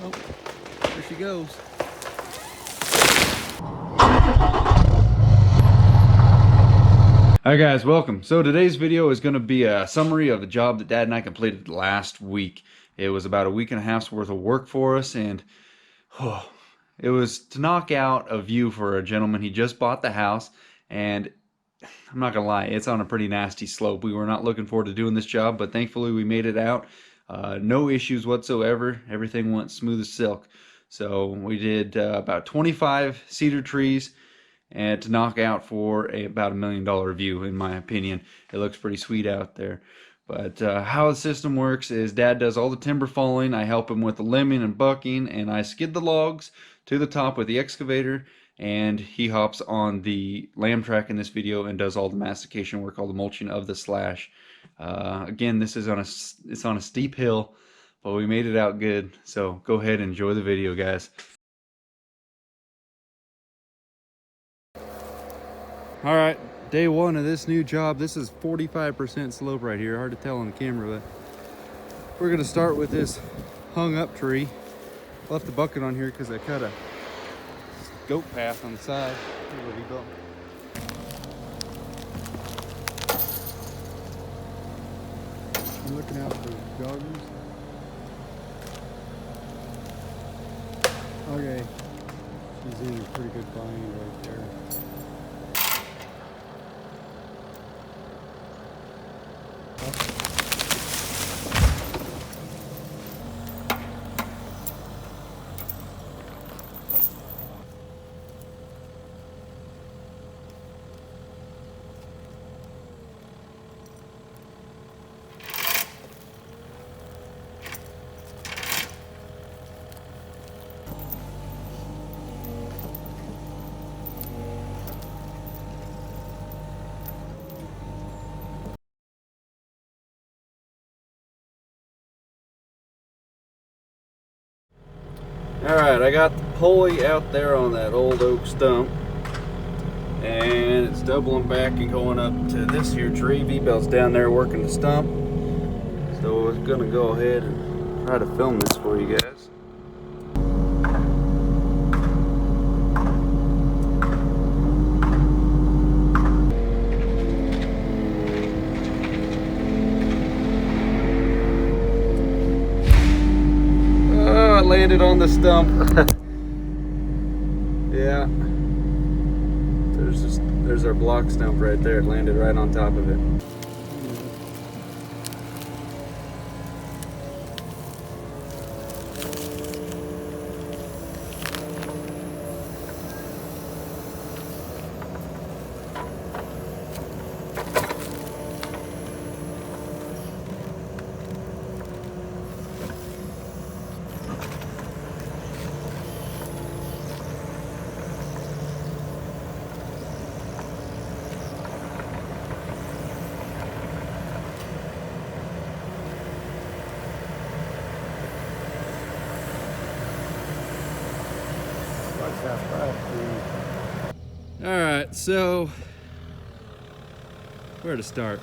Oh, there she goes. Hi guys, welcome. So today's video is going to be a summary of a job that Dad and I completed last week. It was about a week and a half's worth of work for us, and it was to knock out a view for a gentleman. He just bought the house, and I'm not gonna lie, it's on a pretty nasty slope. We were not looking forward to doing this job, but thankfully we made it out. No issues whatsoever. Everything went smooth as silk. So we did about 25 cedar trees and to knock out for about $1 million view, in my opinion. It looks pretty sweet out there. But how the system works is Dad does all the timber falling. I help him with the limbing and bucking, and I skid the logs to the top with the excavator, and he hops on the lamb track in this video and does all the mastication work, all the mulching of the slash. Again, this is it's on a steep hill, but we made it out good. So go ahead and enjoy the video, guys. All right, day one of this new job. This is 45% slope right here. Hard to tell on the camera, but we're gonna start with this hung up tree. Left the bucket on here because I cut a goat path on the side. Here's what he built. I'm looking out for joggers. Okay, she's in a pretty good bind right there. Alright, I got the pulley out there on that old oak stump, and it's doubling back and going up to this here tree. V-belt's down there working the stump, so I was going to go ahead and try to film this for you guys. Oh, it landed on the stump. Yeah. There's our block stump right there. It landed right on top of it. Alright, so where to start?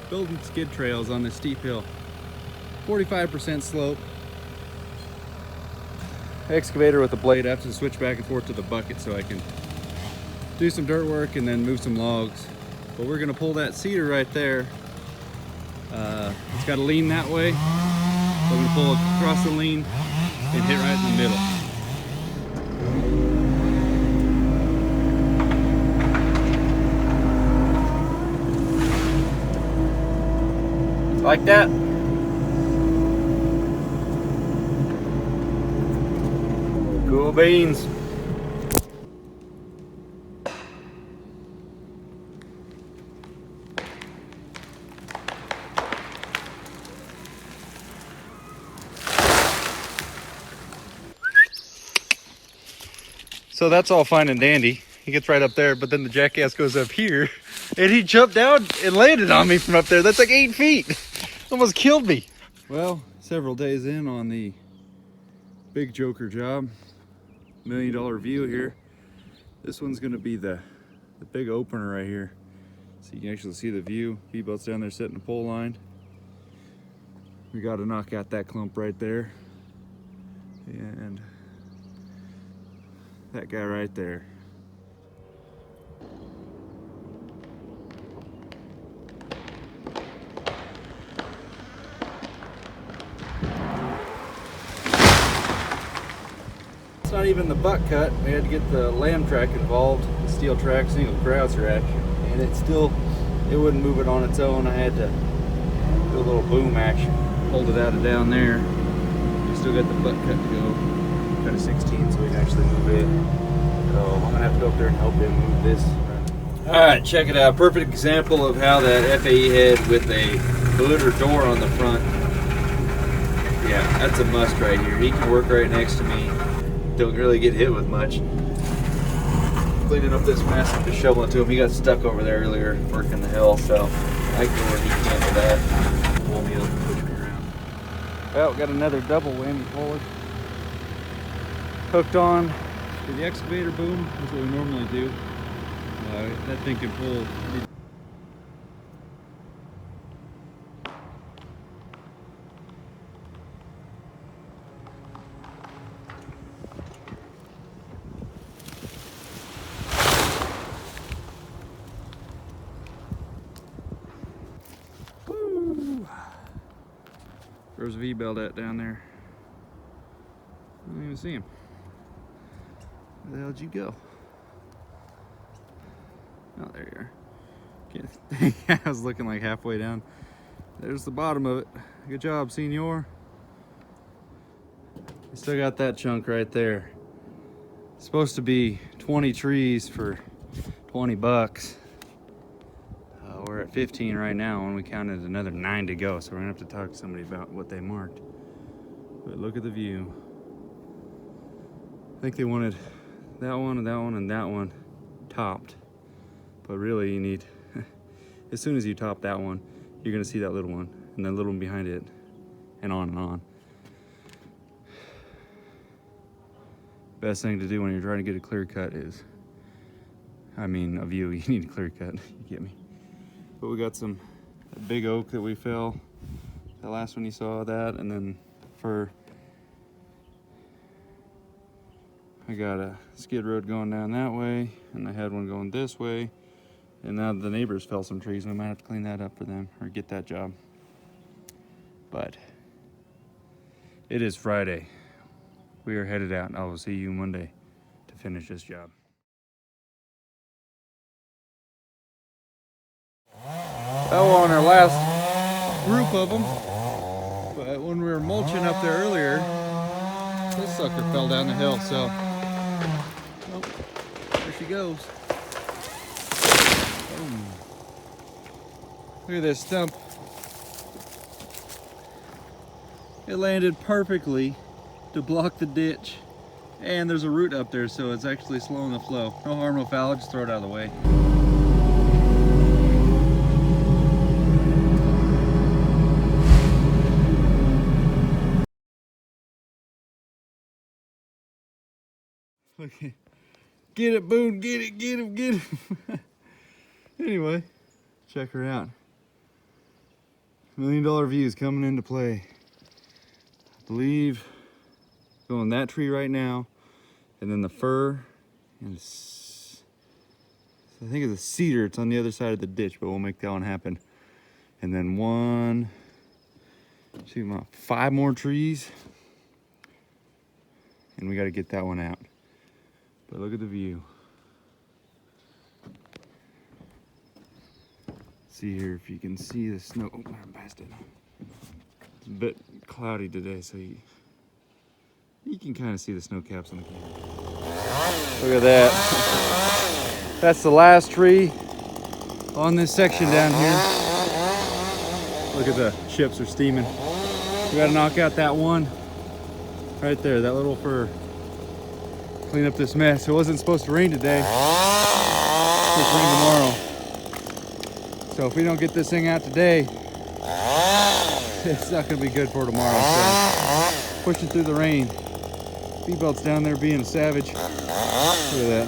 Building skid trails on this steep hill. 45% slope. Excavator with a blade. I have to switch back and forth to the bucket so I can do some dirt work and then move some logs. But we're gonna pull that cedar right there. It's got to lean that way. So I'm gonna pull across the lean and hit right in the middle. Like that. Cool beans. So that's all fine and dandy. He gets right up there, but then the jackass goes up here, and he jumped down and landed on me from up there. That's like 8 feet. Almost killed me. Well, several days in on the big joker job. $1 million view here. This one's gonna be the big opener right here. So you can actually see the view. V-belt's down there setting the pole line. We gotta knock out that clump right there. And that guy right there. It's not even the butt cut. We had to get the lamb track involved, the steel track, single Crouser action, and it wouldn't move it on its own. I had to do a little boom action, hold it out of down there. We still got the butt cut to go. Got a 16 so we can actually move it. So I'm gonna have to go up there and help him move this. All right, check it out. Perfect example of how that FAE head with a glitter door on the front. Yeah, that's a must right here. He can work right next to me. Don't really get hit with much. Cleaning up this mess and just shoveling to him. He got stuck over there earlier working the hill, so I can go where he can with that. Pull me up and push me around. Well, got another double whammy puller. Hooked on to the excavator boom. That's what we normally do. That thing can pull. Where's V-belt at down there? I don't even see him. Where the hell did you go? Oh, there you are. I was looking like halfway down. There's the bottom of it. Good job, senor. You still got that chunk right there. It's supposed to be 20 trees for 20 bucks. We're at 15 right now, and we counted another 9 to go, so we're gonna have to talk to somebody about what they marked. But look at the view. I think they wanted that one and that one and that one topped. But really you need, as soon as you top that one, you're gonna see that little one and that little one behind it, and on and on. Best thing to do when you're trying to get a clear cut is, a view, you need a clear cut, you get me? But we got some big oak that we fell. The last one you saw that, and then fir. I got a skid road going down that way, and I had one going this way. And now the neighbors fell some trees. We might have to clean that up for them or get that job. But it is Friday. We are headed out. I will see you Monday to finish this job. That was on our last group of them, but when we were mulching up there earlier, this sucker fell down the hill, so well, there she goes. Boom. Look at this stump. It landed perfectly to block the ditch, and there's a root up there, so it's actually slowing the flow. No harm, no foul, just throw it out of the way. Okay. Get it, Boone, get it, get him, get him. Anyway, check her out. $1 million views coming into play. I believe going that tree right now, and then the fir, and I think it's a cedar. It's on the other side of the ditch, but we'll make that one happen. And then 5 more trees, and we got to get that one out. But look at the view. See here if you can see the snow. Oh, I'm past it. It's a bit cloudy today, so you can kind of see the snow caps on the camera. Look at that. That's the last tree on this section down here. Look at the chips are steaming. We gotta knock out that one right there, that little fir. Clean up this mess. It wasn't supposed to rain today. It's supposed to rain tomorrow. So if we don't get this thing out today, it's not gonna be good for tomorrow. So pushing through the rain. V-belt's down there being a savage. Look at that.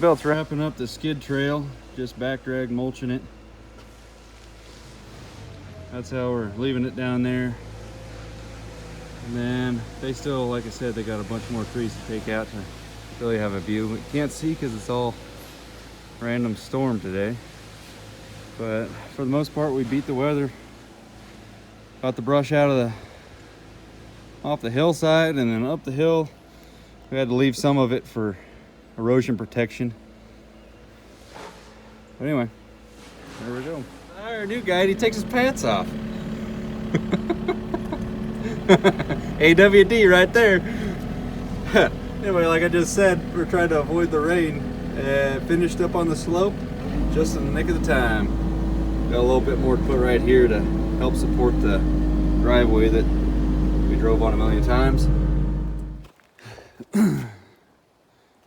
belt's wrapping up the skid trail, just back drag mulching it. That's how we're leaving it down there. And then they still, like I said, they got a bunch more trees to take out to really have a view. We can't see because it's all random storm today. But for the most part, we beat the weather. Got the brush out of off the hillside and then up the hill. We had to leave some of it for erosion protection. But anyway, there we go. Our new guy, he takes his pants off. AWD right there. Anyway, like I just said, we're trying to avoid the rain. Finished up on the slope just in the nick of the time. Got a little bit more to put right here to help support the driveway that we drove on a million times.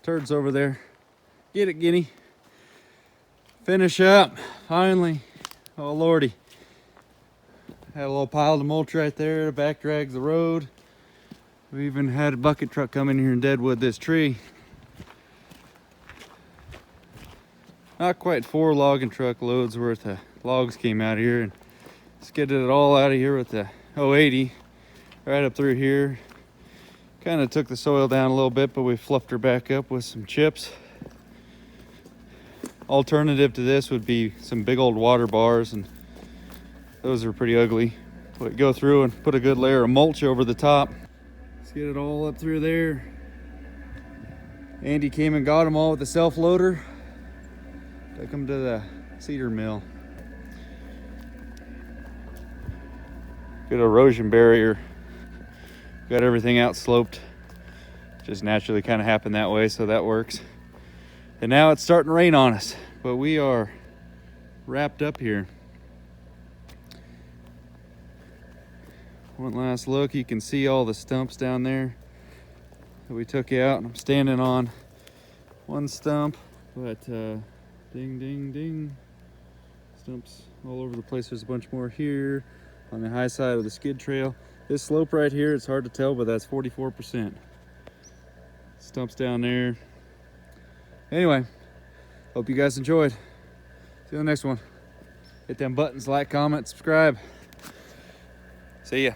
Turds over there. Get it, Guinea. Finish up, finally. Oh lordy. Had a little pile of mulch right there to back drags the road. We even had a bucket truck come in here and deadwood this tree. Not quite 4 logging truck loads worth of logs came out here and skidded it all out of here with the 080 right up through here. Kind of took the soil down a little bit, but we fluffed her back up with some chips. Alternative to this would be some big old water bars, and those are pretty ugly. But go through and put a good layer of mulch over the top. Let's get it all up through there. Andy came and got them all with the self-loader. Took them to the cedar mill. Good erosion barrier. Got everything out sloped. Just naturally kind of happened that way, so that works. And now it's starting to rain on us, but we are wrapped up here. One last look, you can see all the stumps down there that we took out. I'm standing on one stump, but ding, ding, ding. Stumps all over the place. There's a bunch more here on the high side of the skid trail. This slope right here, it's hard to tell, but that's 44%. Stumps down there. Anyway, hope you guys enjoyed. See you in the next one. Hit them buttons, like, comment, subscribe. See ya.